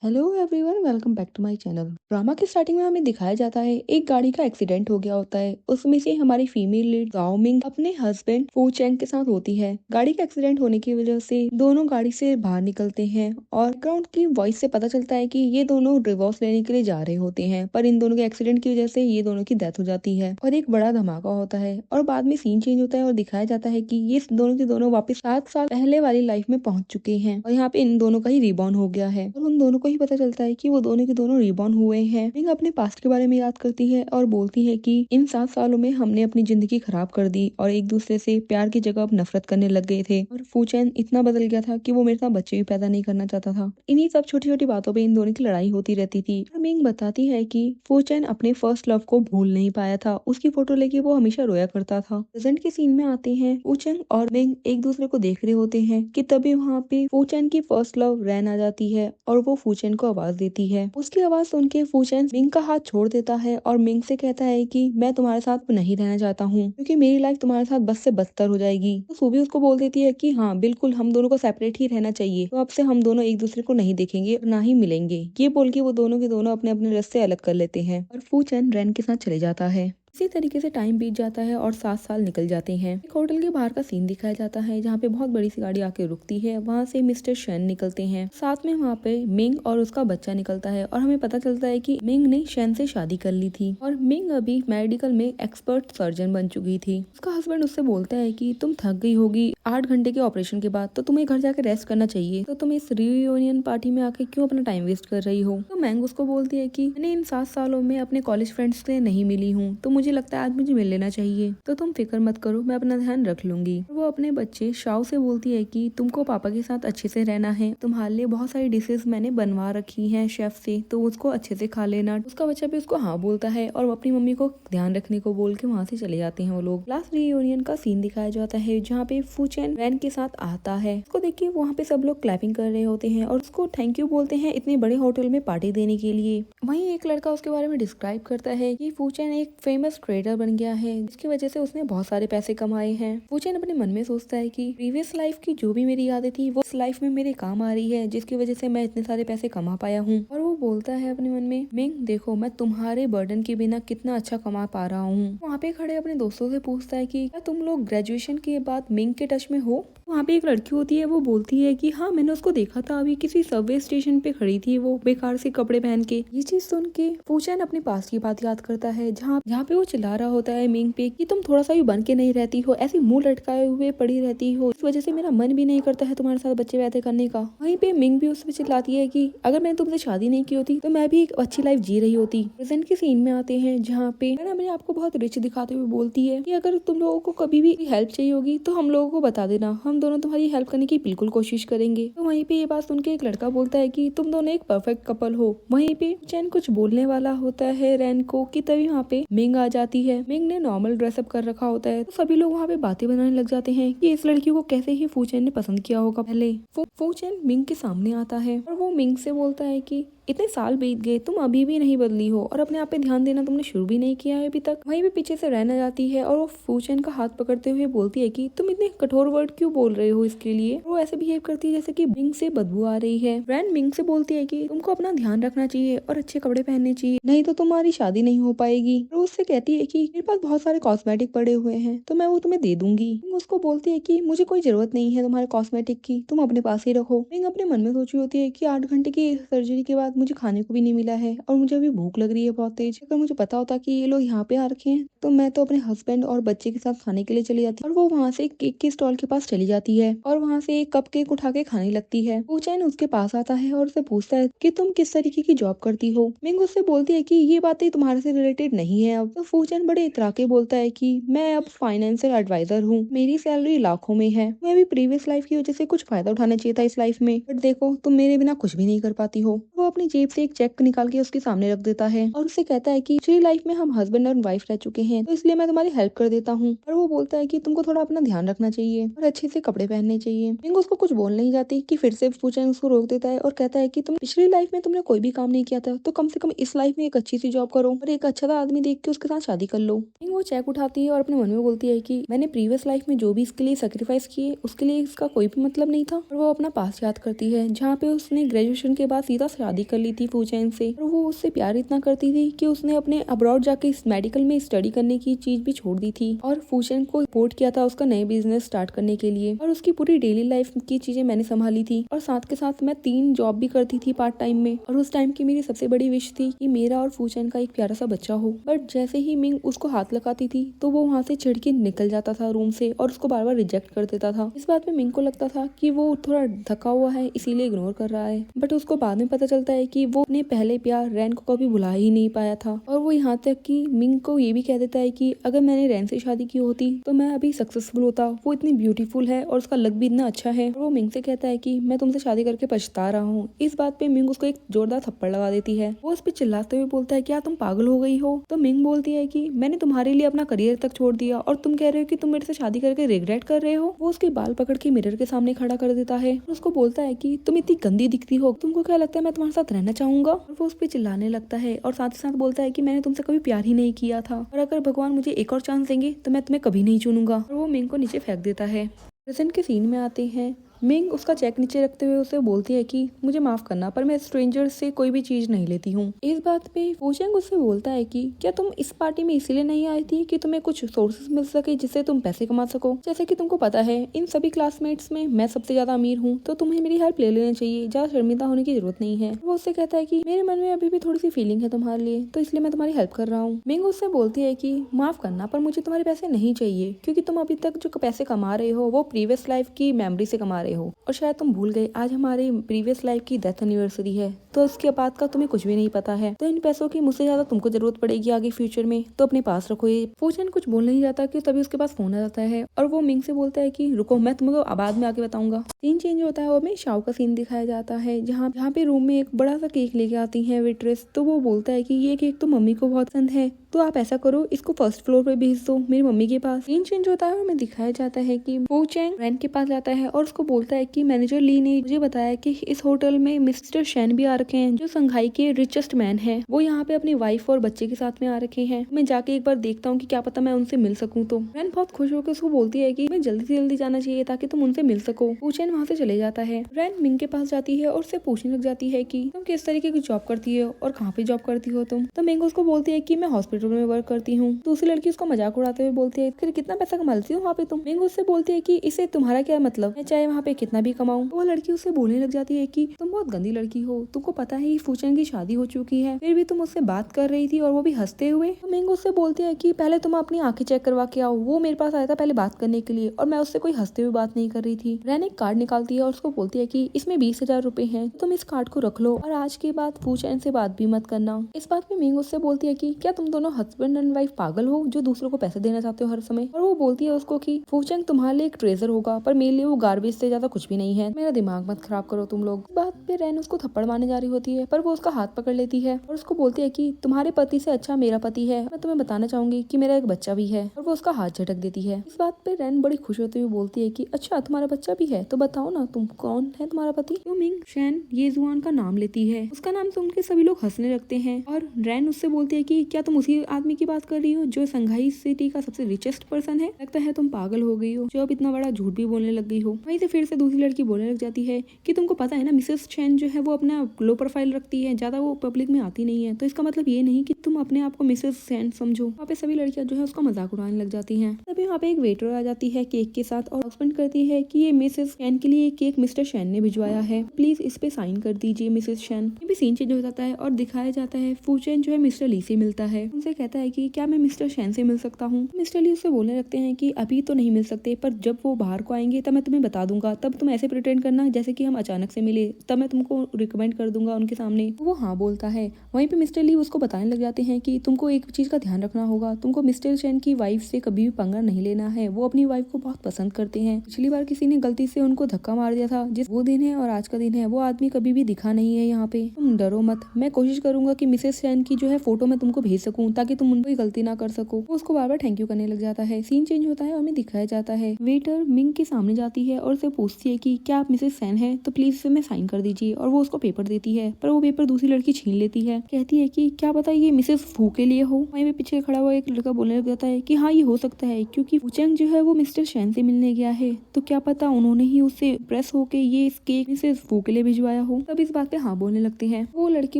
Hello everyone, welcome back to my channel. Drama के starting में हमें दिखाया जाता है एक गाड़ी का एक्सीडेंट हो गया होता है। उसमें से हमारी फीमेल लीड जाओ मिंग अपने हस्बैंड फू चैंग के साथ होती है। गाड़ी का एक्सीडेंट होने की वजह से दोनों गाड़ी से बाहर निकलते हैं और ग्राउंड की वॉइस से पता चलता है कि ये दोनों डिवोर्स लेने के लिए जा रहे होते हैं, पर इन दोनों के एक्सीडेंट की वजह से ये दोनों की डेथ हो जाती है और एक बड़ा धमाका होता है। और बाद में सीन चेंज होता है और दिखाया जाता है कि ये दोनों के दोनों वापस 7 साल पहले वाली लाइफ में पहुंच चुके हैं और यहाँ पे इन दोनों का ही रिबॉर्न हो गया है और उन दोनों को ही पता चलता है कि वो दोनों के दोनों रिबॉर्न हुए हैं। मिंग अपने पास्ट के बारे में याद करती है और बोलती है कि इन 7 सालों में हमने अपनी जिंदगी खराब कर दी और एक दूसरे से प्यार की जगह अब नफरत करने लग गए थे और फूचैन इतना बदल गया था कि वो मेरे साथ बच्चे भी पैदा नहीं करना चाहता था। इन्हीं सब छोटी छोटी बातों पे इन दोनों की लड़ाई होती रहती थी। मिंग बताती है कि फूचैन अपने फर्स्ट लव को भूल नहीं पाया था, उसकी फोटो लेके वो हमेशा रोया करता था। प्रेजेंट के सीन में आते हैं, फूचैन और मिंग एक दूसरे को देख रहे होते हैं कि तभी वहाँ पे फूचैन की फर्स्ट लव रैन आ जाती है और वो फूचैन को आवाज देती है। उसकी आवाज सुन के फूचैन मिंग का हाथ छोड़ देता है और मिंग से कहता है कि मैं तुम्हारे साथ नहीं रहना चाहता हूँ क्योंकि मेरी लाइफ तुम्हारे साथ बस से बदतर हो जाएगी। तो सूबी उसको बोल देती है कि हाँ बिल्कुल, हम दोनों को सेपरेट ही रहना चाहिए, तो अब से हम दोनों एक दूसरे को नहीं देखेंगे और ना ही मिलेंगे। ये बोल के वो दोनों के दोनों अपने अपने रास्ते अलग कर लेते हैं और फूचैन रैन के साथ चले जाता है। इसी तरीके से टाइम बीत जाता है और 7 साल निकल जाते हैं। एक होटल के बाहर का सीन दिखाया जाता है जहाँ पे बहुत बड़ी सी गाड़ी आके रुकती है। वहाँ से मिस्टर शेन निकलते हैं, साथ में वहाँ पे मिंग और उसका बच्चा निकलता है और हमें पता चलता है कि मिंग ने शेन से शादी कर ली थी और मिंग अभी मेडिकल में एक्सपर्ट सर्जन बन चुकी थी। उसका हस्बैंड उससे बोलता है कि तुम थक गई होगी 8 घंटे के ऑपरेशन के बाद, तो तुम्हें घर जाकर रेस्ट करना चाहिए, तो तुम इस रियूनियन पार्टी में आके क्यों अपना टाइम वेस्ट कर रही हो। तो मैंग उसको बोलती है कि मैंने इन 7 सालों में अपने कॉलेज फ्रेंड्स से नहीं मिली हूँ, तो मुझे लगता है आज मुझे मिल लेना चाहिए, तो तुम फिक्र मत करो, मैं अपना ध्यान रख लूंगी। वो अपने बच्चे शाओ से बोलती है कि तुमको पापा के साथ अच्छे से रहना है, तुम्हारे लिए बहुत सारी डिशेस मैंने बनवा रखी हैं शेफ से, तो उसको अच्छे से खा लेना। उसका बच्चा भी उसको हाँ बोलता है और अपनी मम्मी को ध्यान रखने को बोल के वहाँ से चले जाते हैं वो लोग। लास्ट रियूनियन का सीन दिखाया जाता है जहाँ पे फूचैन रैन के साथ आता है। उसको देख के वहाँ पे सब लोग क्लैपिंग कर रहे होते हैं और उसको थैंक यू बोलते हैं इतने बड़े होटल में पार्टी देने के लिए। वहीं एक लड़का उसके बारे में डिस्क्राइब करता है कि फूचैन एक फेमस ट्रेडर बन गया है जिसकी वजह से उसने बहुत सारे पैसे कमाए हैं। फूचैन अपने मन में सोचता है कि प्रीवियस लाइफ की जो भी मेरी यादें थी वो इस लाइफ में मेरे काम आ रही है, जिसकी वजह से मैं इतने सारे पैसे कमा पाया हूँ। और वो बोलता है अपने मन में, मिंग देखो मैं तुम्हारे बर्डन के बिना कितना अच्छा कमा पा रहा हूँ। वहाँ पे खड़े अपने दोस्तों से पूछता है कि क्या तुम लोग ग्रेजुएशन के बाद मिंग के टच में हो। वहाँ पे एक लड़की होती है, वो बोलती है कि हाँ मैंने उसको देखा था, अभी किसी सबवे स्टेशन पे खड़ी थी वो बेकार से कपड़े पहन के। ये चीज सुन के फूचैन अपने पास की बात याद करता है जहाँ जहाँ पे वो चिल्ला रहा होता है मिंग पे कि तुम थोड़ा सा भी बन के नहीं रहती हो, ऐसे मुंह लटकाए हुए पड़ी रहती हो, इस वजह से मेरा मन भी नहीं करता है तुम्हारे साथ बच्चे पैदा करने का। वहीं पे मिंग भी उस पर चिल्लाती है कि अगर मैंने तुमसे शादी नहीं की होती तो मैं भी एक अच्छी लाइफ जी रही होती। प्रेजेंट के सीन में आते हैं जहाँ पे अपने आप को बहुत रिच दिखाते हुए बोलती है कि अगर तुम लोगों को कभी भी हेल्प चाहिए होगी तो हम लोगों को बता देना, हम दोनों तुम्हारी हेल्प करने की बिल्कुल कोशिश करेंगे। तो वहीं पे ये बात सुन के एक लड़का बोलता है कि तुम दोनों एक परफेक्ट कपल हो। वहीं पे चैन कुछ बोलने वाला होता है रैन को कि तभी वहाँ पे मिंग आ जाती है। मिंग ने नॉर्मल ड्रेसअप कर रखा होता है, तो सभी लोग वहाँ पे बातें बनाने लग जाते हैं कि इस लड़की को कैसे ही फूचैन ने पसंद किया होगा पहले। फूचैन मिंग के सामने आता है और वो मिंग से बोलता है कि इतने साल बीत गए, तुम अभी भी नहीं बदली हो और अपने आप पे ध्यान देना तुमने शुरू भी नहीं किया है अभी तक। वहीं पे पीछे से रैन आ जाती है और वो फूचैन का हाथ पकड़ते हुए बोलती है कि तुम इतने कठोर वर्ड क्यों बोल रहे हो इसके लिए। वो ऐसे बिहेव करती है जैसे कि मिंग से बदबू आ रही है। रैन मिंग से बोलती है कि तुमको अपना ध्यान रखना चाहिए और अच्छे कपड़े पहनने चाहिए, नहीं तो तुम्हारी शादी नहीं हो पाएगी। वो उससे कहती है कि मेरे पास बहुत सारे कॉस्मेटिक पड़े हुए हैं तो मैं वो तुम्हें दे दूंगी। मिंग उसको बोलती है कि मुझे कोई जरूरत नहीं है तुम्हारे कॉस्मेटिक की, तुम अपने पास ही रखो। मिंग अपने मन में सोची होती है कि 8 घंटे की सर्जरी के बाद मुझे खाने को भी नहीं मिला है और मुझे अभी भूख लग रही है बहुत तेज। अगर मुझे पता होता कि ये लोग यहाँ पे आ रखे हैं तो मैं तो अपने हस्बैंड और बच्चे के साथ खाने के लिए चली जाती। और वो वहाँ से केक के स्टॉल के पास चली जाती है और वहाँ से एक कप केक उठा के खाने लगती है। फूचैन उसके पास आता है और उससे पूछता है कि तुम किस तरीके की जॉब करती हो। मिंग उससे बोलती है कि ये बातें तुम्हारे से रिलेटेड नहीं है अब। तो फूचैन बड़े इतरा के बोलता है कि मैं अब फाइनेंशियल एडवाइजर हूँ, मेरी सैलरी लाखों में है, मैं भी प्रीवियस लाइफ की वजह से कुछ फायदा उठाना चाहिए था इस लाइफ में, बट देखो तुम मेरे बिना कुछ भी नहीं कर पाती हो। वो अपनी जेब से एक चेक निकाल के उसके सामने रख देता है और उससे कहता है कि पिछली लाइफ में हम हस्बैंड और वाइफ रह चुके हैं, तो इसलिए मैं तुम्हारी हेल्प कर देता हूँ। और वो बोलता है कि तुमको थोड़ा अपना ध्यान रखना चाहिए और अच्छे से कपड़े पहनने चाहिए। मिंग उसको कुछ बोल नहीं जाती कि फिर से फूचैन उसको रोक देता है और कहता है कि तुम पिछली लाइफ में तुमने कोई भी काम नहीं किया था, तो कम से कम इस लाइफ में एक अच्छी सी जॉब करो और एक अच्छा सा आदमी देख के उसके साथ शादी कर लो। मिंग वो चेक उठाती है और अपने मन में बोलती है कि मैंने प्रीवियस लाइफ में जो भी इसके लिए सेक्रीफाइस किए उसके लिए इसका कोई भी मतलब नहीं था। और वो अपना पास याद करती है जहाँ पे उसने ग्रेजुएशन के बाद सीधा शादी कर ली थी फूचैंग से और वो उससे प्यार इतना करती थी कि उसने अपने अब्रॉड जाके इस मेडिकल में स्टडी करने की चीज भी छोड़ दी थी और फूचैंग को सपोर्ट किया था उसका नए बिजनेस स्टार्ट करने के लिए और उसकी पूरी डेली लाइफ की चीजें मैंने संभाली थी और साथ के साथ मैं 3 जॉब भी करती थी पार्ट टाइम में और उस टाइम की मेरी सबसे बड़ी विश थी कि मेरा और फूचैंग का एक प्यारा सा बच्चा हो। बट जैसे ही मिंग उसको हाथ लगाती थी तो वो वहाँ से चिढ़ के निकल जाता था रूम से और उसको बार बार रिजेक्ट कर देता था। इस बात में मिंग को लगता था कि वो थोड़ा थका हुआ है इसीलिए इग्नोर कर रहा है, बट उसको बाद में पता चलता है कि वो अपने पहले प्यार रैन को कभी भुला ही नहीं पाया था और वो यहाँ तक कि मिंग को ये भी कह देता है कि अगर मैंने रैन से शादी की होती तो मैं अभी सक्सेसफुल होता, वो इतनी ब्यूटीफुल है और उसका लक भी इतना अच्छा है। और वो मिंग से कहता है कि मैं तुमसे शादी करके पछता रहा हूँ। इस बात पे मिंग उसको एक जोरदार थप्पड़ लगा देती है। वो उस पर चिल्लाते हुए बोलता है क्या तुम पागल हो गई हो? तो मिंग बोलती है कि मैंने तुम्हारे लिए अपना करियर तक छोड़ दिया और तुम कह रहे हो कि तुम मेरे से शादी करके रिग्रेट कर रहे हो। वो उसके बाल पकड़ के मिरर के सामने खड़ा कर देता है और उसको बोलता है कि तुम इतनी गंदी दिखती हो, तुमको क्या लगता है मैं तुम्हारे साथ रहना चाहूंगा? और वो उस पर चिल्लाने लगता है और साथ ही साथ बोलता है कि मैंने तुमसे कभी प्यार ही नहीं किया था और अगर भगवान मुझे एक और चांस देंगे तो मैं तुम्हें कभी नहीं चुनूंगा। और वो मिंग को नीचे फेंक देता है। प्रेजेंट के सीन में आते हैं। मिंग उसका चेक नीचे रखते हुए उसे बोलती है कि मुझे माफ करना पर मैं स्ट्रेंजर से कोई भी चीज नहीं लेती हूँ। इस बात पे फूचैंग उससे बोलता है कि क्या तुम इस पार्टी में इसीलिए नहीं आई थी कि तुम्हें कुछ सोर्सेस मिल सके जिससे तुम पैसे कमा सको? जैसे कि तुमको पता है इन सभी क्लासमेट्स में मैं सबसे ज्यादा अमीर हूँ तो तुम्हें मेरी हेल्प ले लेनी चाहिए, ज्यादा शर्मिंदा होने की जरूरत नहीं है। वो उससे कहता है कि मेरे मन में अभी भी थोड़ी सी फीलिंग है तुम्हारे लिए तो इसलिए मैं तुम्हारी हेल्प कर रहा हूँ। मिंग उससे बोलती है कि माफ करना पर मुझे तुम्हारे पैसे नहीं चाहिए क्योंकि तुम अभी तक जो पैसे कमा रहे हो वो प्रीवियस लाइफ की मेमोरी से कमा रहे हो और शायद तुम भूल गए आज हमारे प्रीवियस लाइफ की डेथ एनिवर्सरी है तो इसके बाद का तुम्हें कुछ भी नहीं पता है, तो इन पैसों की मुझसे ज्यादा तुमको जरूरत पड़ेगी आगे फ्यूचर में, तो अपने पास रखो ये। फूचैंग कुछ बोल नहीं जाता कि तभी उसके पास फोन आ जाता है और वो मिंग से बोलता है कि रुको मैं तुमको बाद में आके बताऊंगा। सीन चेंज होता है और हमें शाओ का सीन दिखाया जाता है जहाँ पे रूम में एक बड़ा सा केक लेके आती है वेट्रेस। तो वो बोलता है कि ये केक तो मम्मी को बहुत पसंद है तो आप ऐसा करो इसको फर्स्ट फ्लोर पे भेज दो मेरी मम्मी के पास। सीन चेंज होता है और हमें दिखाया जाता है कि फूचैंग रैन के पास जाता है और उसको बोलता है कि मैनेजर ली ने मुझे बताया कि इस होटल में मिस्टर शैन भी आ रखे हैं जो संघाई के रिचेस्ट मैन है। वो यहाँ पे अपनी वाइफ और बच्चे के साथ में आ रखे हैं। मैं जाके एक बार देखता हूँ कि क्या पता मैं उनसे मिल सकूँ। तो रैन बहुत खुश होकर उसको बोलती है कि मैं जल्दी से जल्दी जाना चाहिए ताकि तुम उनसे मिल सको। फूचैंग वहाँ से चले जाता है। रैन मिंग के पास जाती है और उससे पूछने लग जाती है कि तुम किस तरीके की जॉब करती हो और कहाँ पे जॉब करती हो तुम? तो मिंग उसको बोलती है कि मैं हॉस्पिटल में वर्क करती हूँ। दूसरी लड़की उसको मजाक उड़ाते हुए बोलती है फिर कितना पैसा कमा लेती हो वहाँ पे तुम? मिंग उससे बोलती है कि इसे तुम्हारा क्या मतलब, मैं चाहे वहाँ पे कितना भी कमाऊं। वो लड़की उससे बोलने लग जाती है कि तुम बहुत गंदी लड़की हो, तुमको पता है फूचैंग की शादी हो चुकी है फिर भी तुम उससे बात कर रही थी और वो भी हंसते हुए। तो मिंग उससे बोलती है कि पहले तुम अपनी आंखें चेक करवा के आओ। वो मेरे पास आया था पहले बात करने के लिए और मैं उससे कोई हंसते हुए बात नहीं कर रही थी। रैन एक कार्ड निकालती है और उसको बोलती है कि इसमें 20,000 रुपए है, तुम इस कार्ड को रख लो और आज के बाद फूचैंग से बात भी मत करना। इस बात पे मिंग उससे बोलती है कि क्या तुम दोनों हस्बैंड एंड वाइफ पागल हो जो दूसरों को पैसे देना चाहते हो हर समय? और वो बोलती है उसको कि फूचैंग तुम्हारे लिए एक ट्रेजर होगा पर मेरे लिए वो गार्बेज से ज्यादा कुछ भी नहीं है, मेरा दिमाग मत खराब करो तुम लोग। बात पे रैन उसको थप्पड़ मारने जा रही होती है पर वो उसका हाथ पकड़ लेती है और उसको बोलती है कि तुम्हारे पति से अच्छा मेरा पति है, मैं तुम्हें बताना चाहूंगी कि मेरा एक बच्चा भी है। और वो उसका हाथ झटक देती है। इस बात पे रैन बड़ी खुश होते हुए बोलती है कि अच्छा तुम्हारा बच्चा भी है तो बताओ ना तुम कौन है तुम्हारा पति? तो मिंग शैन ये जुआन का नाम लेती है। उसका नाम सुन के सभी लोग हंसने लगते हैं और रैन उससे बोलती है कि क्या तुम उसी आदमी की बात कर रही हो जो संघाई सिटी का सबसे रिचेस्ट पर्सन है? लगता है तुम पागल हो गई हो जो अब इतना बड़ा झूठ भी बोलने लग गई हो। वहीं से फिर से दूसरी लड़की बोलने लग जाती है कि तुमको पता है ना मिसेस चैन जो है वो अपना लो प्रोफाइल रखती है, ज्यादा वो पब्लिक में आती नहीं है, तो इसका मतलब ये नहीं कि तुम अपने आप को मिसेस चैन समझो। वहाँ पे सभी लड़कियां जो है उसका मजाक उड़ाने लग जाती हैं। तभी वहाँ पे एक वेटर आ जाती है केक के साथ और अनाउंसमेंट करती है कि ये मिसेस चैन के लिए केक मिस्टर शैन ने भिजवाया है, प्लीज इस पे साइन कर दीजिए मिसेस शैन। ये भी सीन चेंज हो जाता है और दिखाया जाता है फूचैन जो है मिस्टर ली से मिलता है। उनसे कहता है कि क्या मैं मिस्टर शैन से मिल सकता हूँ? मिस्टर ली उससे बोलने लगते हैं कि अभी तो नहीं मिल सकते पर जब वो बाहर को आएंगे तब मैं तुम्हें बता दूंगा, तब तुम ऐसे प्रिटेंड करना जैसे कि हम अचानक से मिले, तब मैं तुमको रिकमेंड कर दूंगा उनके सामने। वो हाँ बोलता है। वहीं पे मिस्टर ली उसको बताने लग जाते हैं कि तुमको एक चीज का ध्यान रखना होगा, तुमको मिस्टर चैन की वाइफ से कभी भी पंगा नहीं लेना है, वो अपनी वाइफ को बहुत पसंद करते हैं। पिछली बार किसी ने गलती से उनको धक्का मार दिया था, जिस वो दिन है और आज का दिन है वो आदमी कभी भी दिखा नहीं है यहाँ पे। तुम डरो मत, मैं कोशिश करूंगा कि मिसेस चैन की जो है फोटो मैं तुमको भेज सकूं ताकि तुम उनको गलती ना कर सको। वो उसको बार बार थैंक यू करने लग जाता है। सीन चेंज होता है और हमें दिखाया जाता है वेटर मिंग के सामने जाती है और उसे पूछती है कि क्या आप मिसेस सेन है, तो प्लीज इसे मैं साइन कर दीजिए, और वो उसको पेपर देती है, पर वो पेपर दूसरी लड़की छीन लेती है। कहती है कि क्या पता ये मिसेस फू के लिए हो। वहीं पे पीछे खड़ा हुआ एक लड़का बोलने लग जाता है कि हाँ ये हो सकता है, क्योंकि फूचेंग जो है वो मिस्टर सेन से मिलने गया है, तो क्या पता उन्होंने ही उससे इम्प्रेस होके ये केक मिसेस फू के लिए भिजवाया हो। तब इस बात पे हाँ बोलने लगते हैं। वो लड़की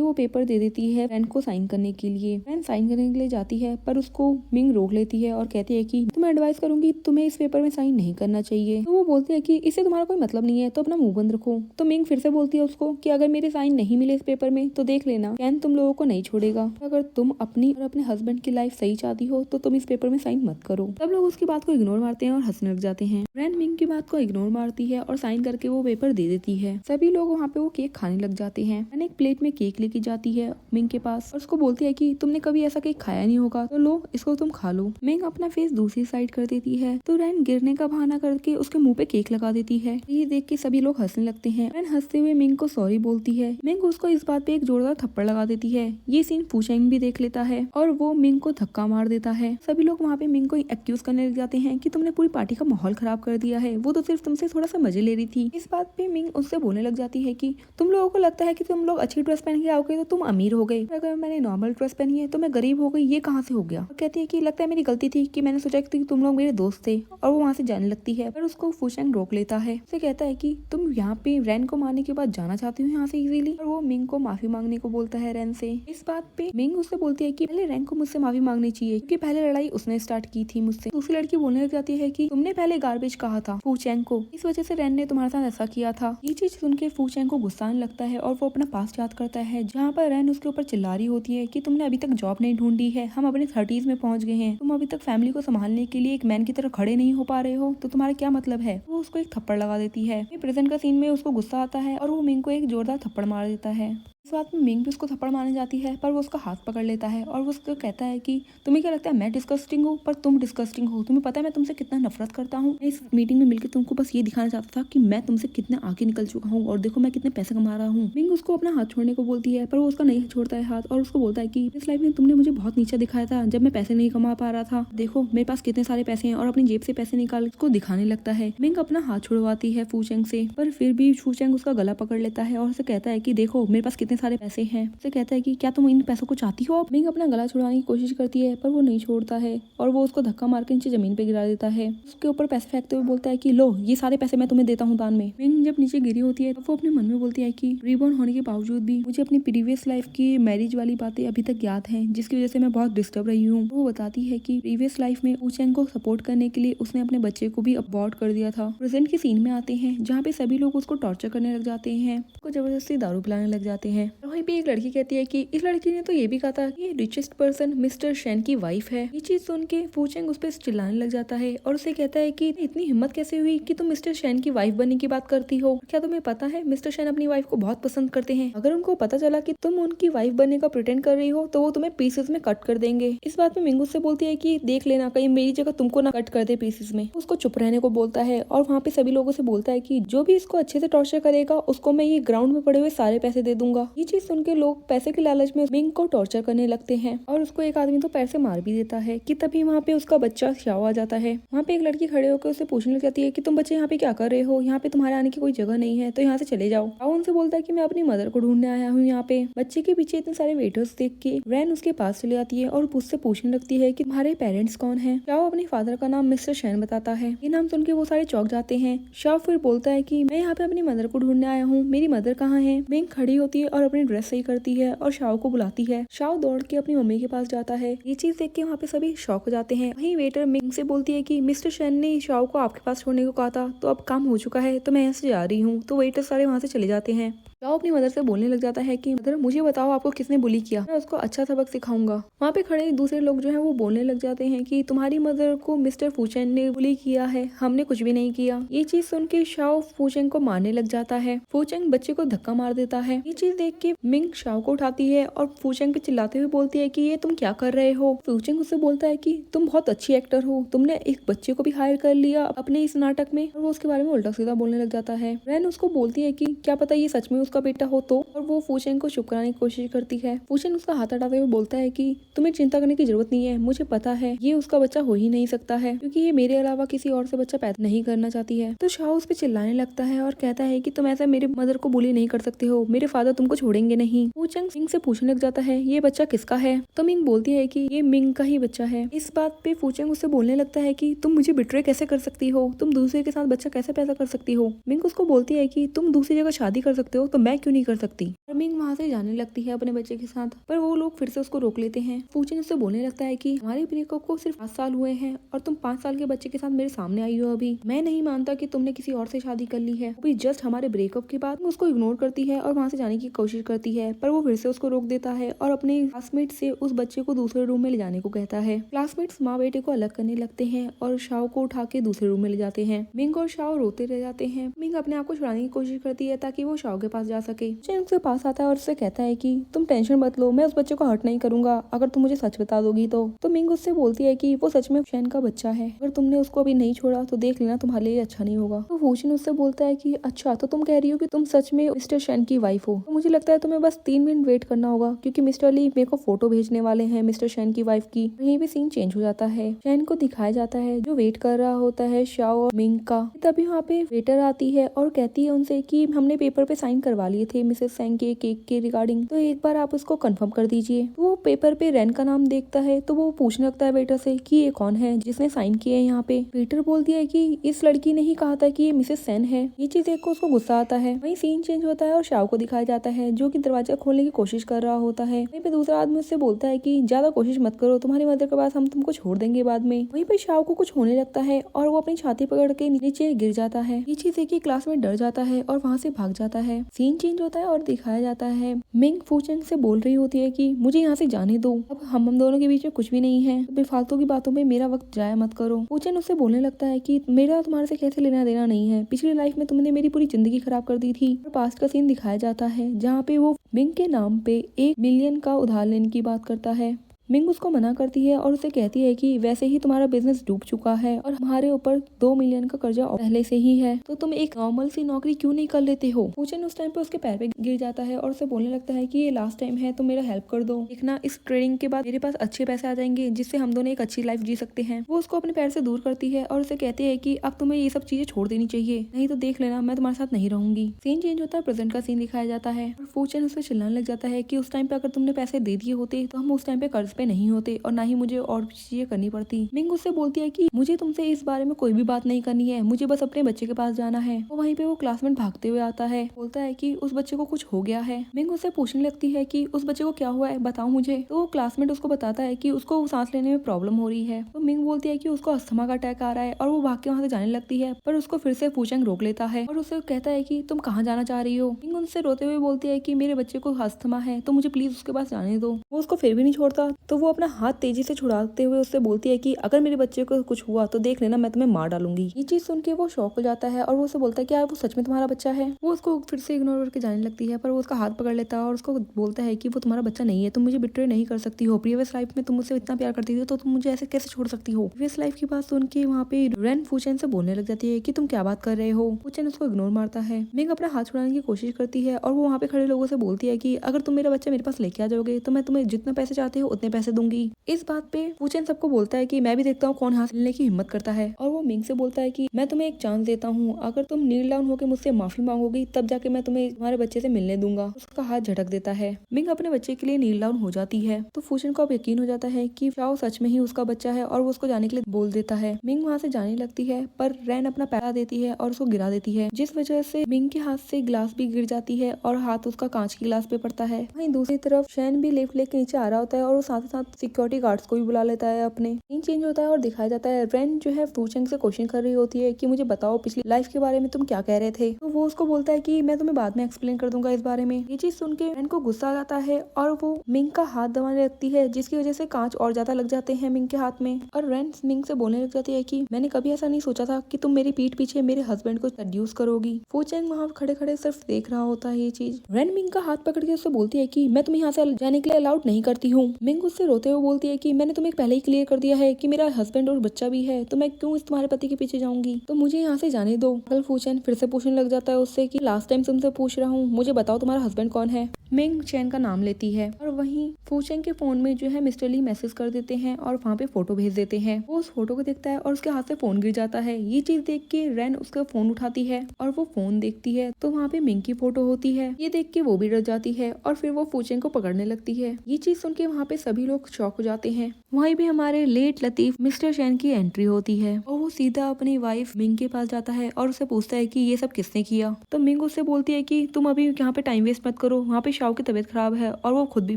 वो पेपर दे देती है रैन को साइन करने के लिए। रैन साइन करने के लिए जाती है, पर उसको मिंग रोक लेती है और कहती है कि तुम्हें एडवाइस करूंगी तुम्हें इस पेपर में साइन नहीं करना चाहिए। तो वो बोलती है कि इससे तुम्हारा कोई मतलब नहीं है, तो अपना मुंह बंद रखो। तो मिंग फिर से बोलती है उसको कि अगर मेरे साइन नहीं मिले इस पेपर में तो देख लेना कैन तुम लोगों को नहीं छोड़ेगा। अगर तुम अपनी और अपने हस्बैंड की लाइफ सही चाहती हो तो तुम इस पेपर में साइन मत करो। सब लोग उसकी बात को इग्नोर मारते हैं और हंसने लग जाते हैं। रैन मिंग की बात को इग्नोर मारती है और साइन करके वो पेपर दे देती है। सभी लोग वहाँ पे वो केक खाने लग जाते हैं। रैन एक प्लेट में केक लेके जाती है मिंग के पास और उसको बोलती है कि तुमने कभी ऐसा केक खाया नहीं होगा, तो लो इसको तुम खा लो। मिंग अपना फेस दूसरी साइड कर देती है, तो रैन गिरने का बहाना करके उसके मुंह पे केक लगा देती है। ये देख के सभी लोग हंसने लगते हैं। रैन हंसते हुए मिंग को सॉरी बोलती है। मिंग उसको इस बात पे एक जोरदार थप्पड़ लगा देती है। ये सीन फूचेंग भी देख लेता है और वो मिंग को धक्का मार देता है। सभी लोग वहाँ पे मिंग को एक्यूज करने लग जाते हैं कि तुमने पूरी पार्टी का माहौल खराब कर दिया है, वो तो सिर्फ तुमसे थोड़ा सा मजे ले रही थी। इस बात पे मिंग उससे बोलने लग जाती है कि तुम लोगों को लगता है कि तुम लोग अच्छी ड्रेस पहन के आओगे तो तुम अमीर हो गए, अगर मैंने नॉर्मल ड्रेस पहनी है तो मैं गरीब हो गई, ये कहाँ से हो गया। कहती है कि लगता है मेरी गलती थी कि मैंने सोचा कि तुम लोग मेरे दोस्त थे, और वो वहाँ से जाने लगती है। पर उसको फूचेंग रोक लेता है। उसे कहता है कि तुम यहाँ पे रैन को मारने के बाद जाना चाहती हो यहाँ से इजीली, और वो मिंग को माफी मांगने को बोलता है रैन से। इस बात पे मिंग उससे बोलती है कि पहले रैन को मुझसे माफी मांगनी चाहिए, क्योंकि पहले लड़ाई उसने स्टार्ट की थी मुझसे। दूसरी लड़की बोलने लग जाती है कि तुमने पहले गार्बेज कहा था फूचेंग को, इस वजह से रैन ने तुम्हारे साथ ऐसा किया था। ये चीज सुन के फूचेंग को गुस्सा आने लगता है और वो अपना पास्ट याद करता है, जहाँ पर रैन उसके ऊपर चिल्ला रही होती है कि तुमने अभी तक जॉब नहीं ढूंढी है, हम अपने 30s में पहुंच गए हैं, तुम अभी तक फैमिली को संभालने के लिए एक मैन की तरह खड़े नहीं हो पा रहे हो, तो तुम्हारा क्या मतलब है। वो उसको एक थप्पड़ लगा देती है। प्रेजेंट का सीन में उसको गुस्सा आता है और वो मिंग को एक जोरदार थप्पड़ मार देता है। इस बात में मिंग भी उसको थप्पड़ मारने जाती है, पर वो उसका हाथ पकड़ लेता है और वो उसको कहता है कि तुम्हें क्या लगता है मैं डिस्कस्टिंग हूँ, पर तुम डिस्कस्टिंग हो। तुम्हें पता है मैं तुमसे कितना नफरत करता हूँ। इस मीटिंग में मिलकर तुमको बस ये दिखाना चाहता था कि मैं तुमसे कितना आगे निकल चुका हूँ और देखो मैं कितने पैसे कमा रहा हूँ। मिंग उसको अपना हाथ छोड़ने को बोलती है, पर वो उसका नहीं छोड़ता है हाथ और उसको बोलता है कि इस लाइफ में तुमने मुझे बहुत नीचा दिखाया था जब मैं पैसे नहीं कमा पा रहा था, देखो मेरे पास कितने सारे पैसे हैं, और अपनी जेब से पैसे निकाल उसको दिखाने लगता है। मिंग अपना हाथ छुड़वाती है फूचेंग से, पर फिर भी फूचेंग उसका गला पकड़ लेता है और उसे कहता है कि देखो मेरे पास कितने सारे पैसे हैं। उसे कहता है कि क्या तुम इन पैसों को चाहती हो। मिंग अपना गला छुड़ाने की कोशिश करती है, पर वो नहीं छोड़ता है और वो उसको धक्का मार के नीचे जमीन पे गिरा देता है। उसके ऊपर पैसे फेंकते हुए बोलता है कि लो ये सारे पैसे मैं तुम्हें देता हूँ दान में। मिंग जब नीचे गिरी होती है तो वो अपने मन में बोलती है कि रीबॉर्न होने के बावजूद भी मुझे अपनी प्रीवियस लाइफ की मैरिज वाली बातें अभी तक याद है, जिसकी वजह से मैं बहुत डिस्टर्ब रही हूँ। वो बताती है कि प्रीवियस लाइफ में फूचेंग को सपोर्ट करने के लिए उसने अपने बच्चे को भी अबॉर्ट कर दिया था। प्रेजेंट के सीन में आते हैं जहाँ पे सभी लोग उसको टॉर्चर करने लग जाते हैं, उसको जबरदस्ती दारू पिलाने लग जाते हैं। वहीं पे एक लड़की कहती है कि इस लड़की ने तो ये भी कहा था कि रिचेस्ट पर्सन मिस्टर शेन की वाइफ है। ये चीज सुन के फूचेंग उस पर चिल्लाने लग जाता है और उसे कहता है कि इतनी हिम्मत कैसे हुई कि तुम मिस्टर शेन की वाइफ बनने की बात करती हो। क्या तुम्हें पता है मिस्टर शेन अपनी वाइफ को बहुत पसंद करते हैं, अगर उनको पता चला कि तुम उनकी वाइफ बनने का प्रिटेंड कर रही हो तो वो तुम्हें पीसेस में कट कर देंगे। इस बात में मिंग उससे बोलती है कि देख लेना कहीं मेरी जगह तुमको ना कट कर दे पीसेस में। उसको चुप रहने को बोलता है और वहाँ पे सभी लोगों से बोलता है कि जो भी इसको अच्छे से टॉर्चर करेगा उसको मैं ये ग्राउंड में पड़े हुए सारे पैसे दे दूंगा। ये चीज सुन के लोग पैसे के लालच में मिंग को टॉर्चर करने लगते हैं और उसको एक आदमी तो पैर से मार भी देता है कि तभी वहाँ पे उसका बच्चा शाओ आ जाता है। वहाँ पे एक लड़की खड़े होकर उससे पूछने लग जाती है कि तुम बच्चे यहाँ पे क्या कर रहे हो, यहाँ पे तुम्हारे आने की कोई जगह नहीं है, तो यहाँ से चले जाओ। शाओ उनसे बोलता है कि मैं अपनी मदर को ढूंढने आया हूँ यहाँ पे। बच्चे के पीछे इतने सारे वेटर्स देख के रैन उसके पास चली जाती है और उससे पूछने लगती है कि तुम्हारे पेरेंट्स कौन है। शाओ अपने फादर का नाम मिस्टर शेन बताता है। ये नाम सुन के वो सारे चौंक जाते हैं। शाओ फिर बोलता है कि मैं यहाँ पे अपनी मदर को ढूंढने आया हूँ, मेरी मदर कहाँ है। मिंग खड़ी होती है और अपनी ड्रेस सही करती है और शाओ को बुलाती है। शाओ दौड़ के अपनी मम्मी के पास जाता है। ये चीज देख के वहाँ पे सभी शॉक हो जाते हैं। वहीं वेटर मिंग से बोलती है कि मिस्टर शेन ने शाओ को आपके पास छोड़ने को कहा था, तो अब काम हो चुका है तो मैं यहाँ से जा रही हूँ। तो वेटर सारे वहाँ से चले जाते हैं। शाओ अपनी मदर से बोलने लग जाता है कि मदर मुझे बताओ आपको किसने बुली किया, मैं उसको अच्छा सबक सिखाऊंगा। वहाँ पे खड़े दूसरे लोग जो है वो बोलने लग जाते हैं कि तुम्हारी मदर को मिस्टर फूचेन ने बुली किया है, हमने कुछ भी नहीं किया। ये चीज सुन के शाओ फूचेंग को मारने लग जाता है। फूचेंग बच्चे को धक्का मार देता है। ये चीज देख के मिंग शाओ को उठाती है और फूचेंग पे चिल्लाते हुए बोलती है कि ये तुम क्या कर रहे हो। फूचेंग उससे बोलता है कि तुम बहुत अच्छी एक्टर हो, तुमने एक बच्चे को भी हायर कर लिया अपने इस नाटक में, और वो उसके बारे में उल्टा सीधा बोलने लग जाता है। रैन उसको बोलती है कि क्या पता ये सच में उसका बेटा हो तो, और वो फूचेंग को चुप कराने की कोशिश करती है। फूचेंग उसका हाथ हटाते हुए बोलता है कि तुम्हें चिंता करने की जरूरत नहीं है, मुझे पता है ये उसका बच्चा हो ही नहीं सकता है, क्योंकि ये मेरे अलावा किसी और से बच्चा पैदा नहीं करना चाहती है। तो शाओ उस पर चिल्लाने लगता है और कहता है कि तुम ऐसा मेरे मदर को बुली नहीं कर सकते हो, मेरे फादर तुमको छोड़ेंगे नहीं। फूचेंग मिंग से पूछने लग जाता है ये बच्चा किसका है, तो मिंग बोलती है कि ये मिंग का ही बच्चा है। इस बात पे फूचेंग उससे बोलने लगता है कि तुम मुझे बिट्रे कैसे कर सकती हो, तुम दूसरे के साथ बच्चा कैसे पैदा कर सकती हो। मिंग उसको बोलती है कि तुम दूसरी जगह शादी कर सकते हो तो मैं क्यों नहीं कर सकती। और मिंग वहाँ से जाने लगती है अपने बच्चे के साथ, पर वो लोग फिर से उसको रोक लेते हैं। फूचेंग उससे बोलने लगता है कि हमारे ब्रेकअप को सिर्फ 5 साल हुए हैं और तुम 5 साल के बच्चे के साथ मेरे सामने आई हो अभी। मैं नहीं मानता कि तुमने किसी और से शादी कर ली है। अभी जस्ट हमारे ब्रेकअप के बाद उसको इग्नोर करती है और वहाँ से जाने की कोशिश करती है, पर वो फिर से उसको रोक देता है और अपने क्लासमेट से उस बच्चे को दूसरे रूम में ले जाने को कहता है। क्लासमेट्स माँ बेटे को अलग करने लगते हैं और शाओ को उठा के दूसरे रूम में ले जाते हैं। मिंग और शाओ रोते रह जाते हैं। मिंग अपने आप को छुड़ाने की कोशिश करती है ताकि वो शाओ के पास जा सके। चैन उसके पास आता है और उससे कहता है कि तुम टेंशन मत लो, मैं उस बच्चे को हर्ट नहीं करूंगा अगर तुम मुझे सच बता दोगी तो मिंग उससे बोलती है कि वो सच में शैन का बच्चा है, अगर तुमने उसको अभी नहीं छोड़ा तो देख लेना तुम्हारे लिए अच्छा नहीं होगा। तो फूचिन उससे बोलता है कि अच्छा तो तुम कह रही हो कि तुम सच में मिस्टर शैन की वाइफ हो, तो मुझे लगता है तुम्हें बस 3 मिनट वेट करना होगा, क्योंकि मिस्टर ली मेरे को फोटो भेजने वाले हैं मिस्टर शैन की वाइफ की। यहीं पे सीन चेंज हो जाता है। शैन को दिखाया जाता है जो वेट कर रहा होता है शाओ और मिंग का। तभी वहाँ पे वेटर आती है और कहती है उनसे कि हमने पेपर पे साइन करवा लिए थे मिसेस सैंग के केक के रिगार्डिंग, तो एक बार आप उसको कंफर्म कर दीजिए। तो वो पेपर पे रेन का नाम देखता है तो वो पूछने लगता है वेटर से कि ये कौन है जिसने साइन किए है यहाँ पे। वेटर बोलती है कि इस लड़की ने ही कहा था कि ये मिसेस सेन है। ये चीज देख को उसको गुस्सा आता है। वहीं सीन चेंज होता है और शाओ को दिखाया जाता है जो कि दरवाजा खोलने की कोशिश कर रहा होता है। वहीं पे दूसरा आदमी उससे बोलता है कि ज्यादा कोशिश मत करो, तुम्हारी मदर के पास हम तुमको छोड़ देंगे बाद में। वहीं पे शाओ को कुछ होने लगता है और वो अपनी छाती पकड़ के नीचे गिर जाता है। ये चीज देखिए क्लास में डर जाता है और वहाँ से भाग जाता है। सीन चेंज होता है और दिखाया जाता है मिंग फूचेंग से बोल रही होती है कि मुझे यहाँ से जाने दो, अब हम दोनों के बीच में कुछ भी नहीं है, बेफालतू की बातों में मेरा वक्त जाया मत करो। फूचेंग उससे बोलने लगता है कि मेरा तुम्हारे से कैसे लेना देना नहीं है, पिछली लाइफ में तुमने मेरी पूरी जिंदगी खराब कर दी थी। और पास्ट का सीन दिखाया जाता है जहाँ पे वो मिंग के नाम पे 1 मिलियन का उधार लेने की बात करता है। मिंग उसको मना करती है और उसे कहती है कि वैसे ही तुम्हारा बिजनेस डूब चुका है और हमारे ऊपर 2 मिलियन का कर्जा पहले से ही है, तो तुम एक नॉर्मल सी नौकरी क्यों नहीं कर लेते हो। फूचेन उस टाइम पे उसके पैर पे गिर जाता है और उसे बोलने लगता है कि ये लास्ट टाइम है तो मेरा हेल्प कर दो, देखना इस ट्रेडिंग के बाद मेरे पास अच्छे पैसे आ जाएंगे जिससे हम दोनों एक अच्छी लाइफ जी सकते हैं। वो उसको अपने पैर से दूर करती है और उसे कहती है कि अब तुम्हें ये सब चीजें छोड़ देनी चाहिए, नहीं तो देख लेना मैं तुम्हारे साथ नहीं रहूंगी। सीन चेंज होता है, प्रेजेंट का सीन दिखाया जाता है और फूचेन उससे चिल्लाने लग जाता है कि उस टाइम पे अगर तुमने पैसे दे दिए होते तो हम उस टाइम पे कर्ज पे नहीं होते और ना ही मुझे और चीजें करनी पड़ती। मिंग उससे बोलती है कि मुझे तुमसे इस बारे में कोई भी बात नहीं करनी है, मुझे बस अपने बच्चे के पास जाना है। तो वहीं पे वो क्लासमेट भागते हुए आता है, बोलता है कि उस बच्चे को कुछ हो गया है। मिंग उससे पूछने लगती है कि उस बच्चे को क्या हुआ है, बताओ मुझे। तो वो क्लासमेट उसको बताता है कि उसको सांस लेने में प्रॉब्लम हो रही है। तो मिंग बोलती है कि उसको अस्थमा का अटैक आ रहा है और वो भाग के वहाँ से जाने लगती है, पर उसको फिर से फूचेंग रोक लेता है और उससे कहता है कि तुम कहाँ जाना चाह रही हो। मिंग उनसे रोते हुए बोलती है कि मेरे बच्चे को अस्थमा है तो मुझे प्लीज उसके पास जाने दो। वो उसको फिर भी नहीं छोड़ता, तो वो अपना हाथ तेजी से छुड़ाते हुए उससे बोलती है कि अगर मेरे बच्चे को कुछ हुआ तो देख लेना मैं तुम्हें मार डालूंगी। ये चीज सुन के वो शॉक हो जाता है और वो उसे बोलता है कि यार वो सच में तुम्हारा बच्चा है। वो उसको फिर से इग्नोर करके जाने लगती है, पर वो उसका हाथ पकड़ लेता है और उसको बोलता है कि वो तुम्हारा बच्चा नहीं है, तुम मुझे बिट्रे नहीं कर सकती हो। प्रीवियस लाइफ में तुम मुझसे इतना प्यार करती थी तो तुम मुझे ऐसे कैसे छोड़ सकती हो। प्रीवियस लाइफ की बात सुन के वहाँ पे रेन फूचेन से बोलने लग जाती है कि तुम क्या बात कर रहे हो। फूचेन उसको इग्नोर मारता है। मिंग अपना हाथ छुड़ाने की कोशिश करती है और वो वहाँ पे खड़े लोगों से बोलती है कि अगर तुम मेरा बच्चा मेरे पास लेके आ जाओगे तो मैं तुम्हें जितना पैसे चाहते हो उतने पैसे दूंगी। इस बात पे फूचेन सबको बोलता है कि मैं भी देखता हूँ कौन हाथ लेने की हिम्मत करता है, और वो मिंग से बोलता है कि मैं तुम्हें एक चांस देता हूँ, अगर तुम नील डाउन होकर मुझसे माफी मांगोगी तब जाके मैं तुम्हें तुम्हारे बच्चे से मिलने दूंगा। उसका हाथ झटक देता है। मिंग अपने बच्चे के लिए नील डाउन हो जाती है तो फूचेन को अब यकीन हो जाता है कि शाओ सच में ही उसका बच्चा है और वो उसको जाने के लिए बोल देता है। मिंग वहाँ से जाने लगती है पर रैन अपना पैर देती है और उसको गिरा देती है, जिस वजह से मिंग के हाथ से गिलास भी गिर जाती है और हाथ उसका कांच की गिलास पे पड़ता है। वहीं दूसरी तरफ शैन भी लिफ्ट लेके नीचे आ रहा होता है और वो साथ ही साथ सिक्योरिटी गार्ड्स को भी बुला लेता है अपने। सीन चेंज होता है और दिखाया जाता है रैन जो है फूचेंग से क्वेश्चन कर रही होती है कि मुझे बताओ पिछली लाइफ के बारे में तुम क्या कह रहे थे। तो वो उसको बोलता है कि मैं तुम्हें बाद में एक्सप्लेन कर दूंगा इस बारे में। ये चीज सुन के रैन को गुस्सा आ जाता है और वो मिंग का हाथ दबाने लगती है, जिसकी वजह से कांच और ज्यादा लग जाते हैं मिंग के हाथ में। और रैन मिंग से बोलने लग जाती है कि मैंने कभी ऐसा नहीं सोचा था कि तुम मेरी पीठ पीछे मेरे हस्बैंड को सेड्यूस करोगी। फूचेंग वहाँ खड़े खड़े सिर्फ देख रहा होता है ये चीज। रैन मिंग का हाथ पकड़ के उससे बोलती है कि मैं तुम्हें यहाँ से जाने के लिए अलाउड नहीं करती हूँ। मिंग उससे रोते हुए बोलती है कि मैंने तुम्हें पहले ही क्लियर कर दिया है कि मेरा हस्बैंड और बच्चा भी है, तो मैं क्यों इस तुम्हारे पति के पीछे जाऊंगी, तो मुझे यहाँ से जाने दो। कल फूचेन फिर से पूछने लग जाता है उससे कि लास्ट टाइम तुमसे पूछ रहा हूँ, मुझे बताओ तुम्हारा हस्बैंड कौन है। मिंग चैन का नाम लेती है और वहीं फूचेन के फोन में जो है मिस्टर ली मैसेज कर देते हैं और वहाँ पे फोटो भेज देते हैं। वो उस फोटो को देखता है और उसके हाथ से फोन गिर जाता है। ये चीज देख के रेन उसका फोन उठाती है और वो फोन देखती है तो वहाँ पे मिंग की फोटो होती है। ये देख के वो भी डर जाती है और फिर वो फूचेन को पकड़ने लगती है। ये चीज सुन के वहाँ पे सभी लोग शॉक हो जाते हैं। वहीं भी हमारे लेट लतीफ मिस्टर शैन की एंट्री होती है और वो सीधा अपनी वाइफ मिंग के पास जाता है और उससे पूछता है कि ये सब किसने किया। तो मिंग उससे बोलती है कि तुम अभी यहाँ पे टाइम वेस्ट मत करो, वहाँ पे शाओ की तबीयत खराब है, और वो खुद भी